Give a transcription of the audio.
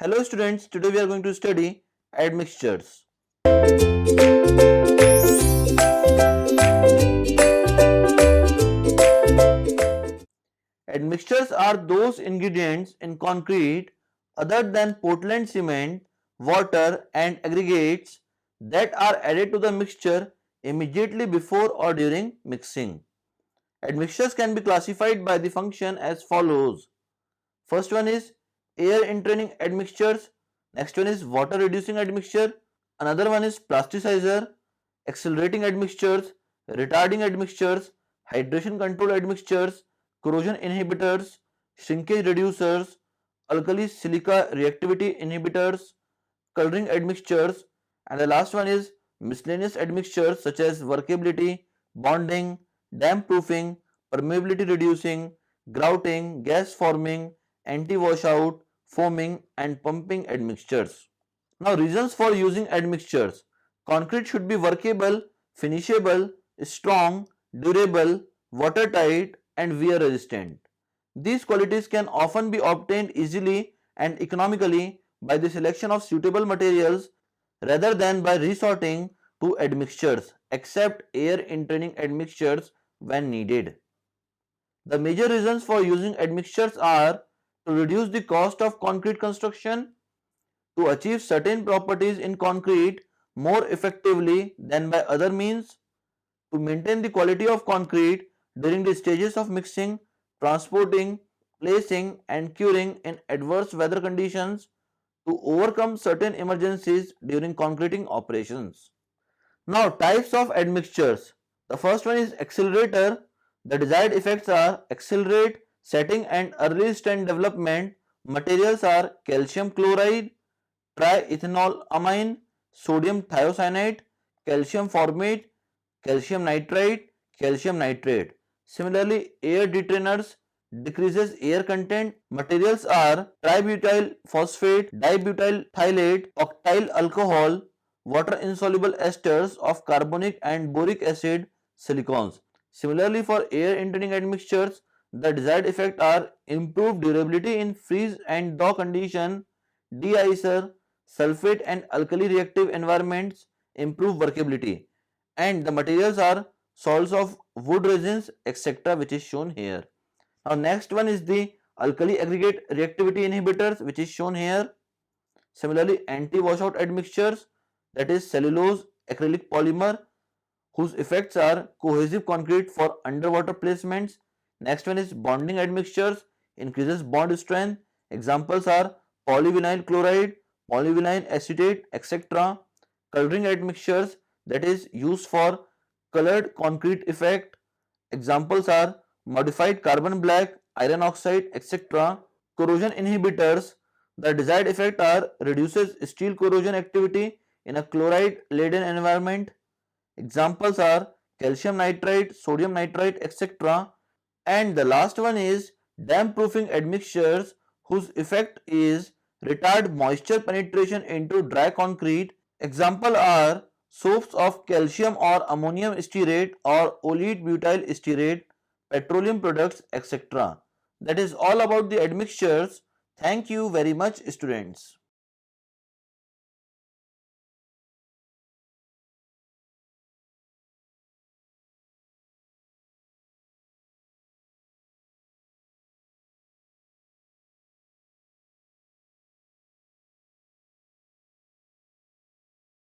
Hello students, today we are going to study admixtures. Admixtures are those ingredients in concrete other than Portland cement, water and aggregates that are added to the mixture immediately before or during mixing. Admixtures can be classified by the function as follows. First one is air entraining admixtures, next one is water reducing admixture, another one is plasticizer, accelerating admixtures, retarding admixtures, hydration control admixtures, corrosion inhibitors, shrinkage reducers, alkali silica reactivity inhibitors, coloring admixtures, and the last one is miscellaneous admixtures such as workability, bonding, damp proofing, permeability reducing, grouting, gas forming, anti-washout, foaming and pumping admixtures. Now reasons for using admixtures. Concrete should be workable, finishable, strong, durable, watertight and wear resistant. These qualities can often be obtained easily and economically by the selection of suitable materials rather than by resorting to admixtures, except air entraining admixtures when needed. The major reasons for using admixtures are to reduce the cost of concrete construction, to achieve certain properties in concrete more effectively than by other means, to maintain the quality of concrete during the stages of mixing, transporting, placing and curing in adverse weather conditions, to overcome certain emergencies during concreting operations. Now, types of admixtures. The first one is accelerator. The desired effects are accelerate, setting and early stand development. Materials are calcium chloride, triethanolamine, sodium thiocyanate, calcium formate, calcium nitrite, calcium nitrate. Similarly, air detrainers decreases air content. Materials are tributyl phosphate, dibutyl phthalate, octyl alcohol, water insoluble esters of carbonic and boric acid, silicones. Similarly, for air entering admixtures, the desired effect are improved durability in freeze and thaw condition, de-icer, sulfate and alkali reactive environments, improve workability, and the materials are salts of wood resins etc., which is shown here. Now next one is the alkali aggregate reactivity inhibitors, which is shown here. Similarly, anti-washout admixtures, that is cellulose acrylic polymer, whose effects are cohesive concrete for underwater placements. Next one is bonding admixtures, increases bond strength. Examples are polyvinyl chloride, polyvinyl acetate, etc. Coloring admixtures, that is used for colored concrete effect. Examples are modified carbon black, iron oxide, etc. Corrosion inhibitors, the desired effect are reduces steel corrosion activity in a chloride laden environment. Examples are calcium nitrite, sodium nitrite, etc. And the last one is damp proofing admixtures, whose effect is retard moisture penetration into dry concrete. Example are soaps of calcium or ammonium stearate or oleate butyl stearate, petroleum products, etc. That is all about the admixtures. Thank you very much, students.